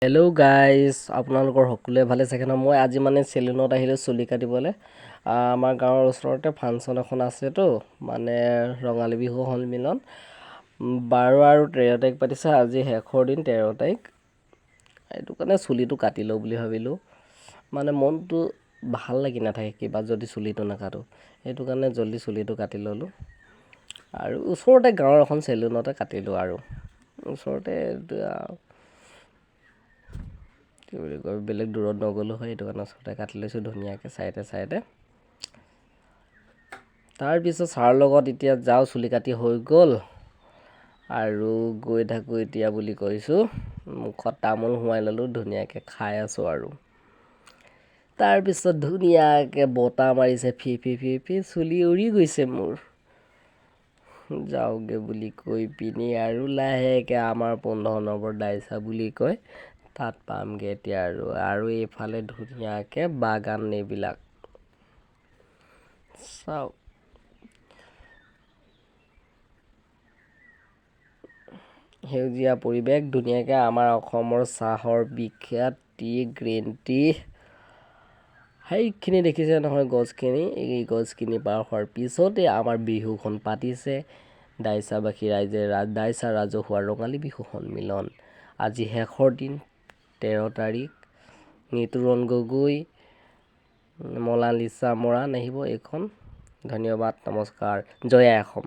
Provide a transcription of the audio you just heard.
Hello' guys, আপোনালোকৰ সকলোৱে ভালে চাগে ন? মই আজি মানে চেলুনত আহিলোঁ চুলি কাটিবলৈ। আমাৰ গাঁৱৰ ওচৰতে ফাংচন এখন আছেতো, মানে ৰঙালী বিহু সন্মিলন 12 আৰু 13 তাৰিখ পাতিছে। আজি শেষৰ দিন 13 তাৰিখ। সেইটো কাৰণে চুলিটো কাটি লওঁ বুলি ভাবিলোঁ। মানে মনটো ভাল লাগি নাথাকে কিবা যদি চুলিটো নাকাটো। সেইটো কাৰণে জল্দি চুলিটো কাটি ল'লোঁ আৰু ওচৰতে গাঁৱৰ এখন চেলুনতে কাটিলোঁ আৰু ওচৰতে কি বুলি কয়, বেলেগ দূৰত নগ'লোঁ হয়, সেইটো কাৰণে ওচৰতে কাটি লৈছোঁ ধুনীয়াকৈ চাইডে। তাৰপিছত ছাৰৰ লগত এতিয়া যাওঁ, চুলি কাটি হৈ গ'ল আৰু গৈ থাকোঁ এতিয়া বুলি কৈছোঁ। মুখত তামোল সোমাই ল'লোঁ, ধুনীয়াকৈ খাই আছোঁ আৰু তাৰপিছত ধুনীয়াকৈ বতাহ মাৰিছে ফি চুলি উৰি গৈছে মোৰ। যাওঁগে বুলি কৈ পিনি আৰু লাহেকৈ আমাৰ 15 নম্বৰ দাইচা বুলি কয়, তাত পামগৈ এতিয়া আৰু এইফালে ধুনীয়াকৈ বাগান এইবিলাক চাওক। সেউজীয়া পৰিৱেশ, ধুনীয়াকৈ আমাৰ অসমৰ চাহৰ বিখ্যাত টি, গ্ৰীণ টি। সেইখিনি দেখিছে নহয় গছখিনি, এই গছখিনি পাৰ হোৱাৰ পিছতে আমাৰ বিহুখন পাতিছে। দাইচাবাসী ৰাইজে দাইচা ৰাজহুৱা ৰঙালী বিহু সন্মিলন আজি শেষৰ দিন 13 তাৰিখ। নিতুৰণ গগৈ, মনালিছা মৰাণ আহিব এইখন। ধন্যবাদ, নমস্কাৰ, জয় আই অসম।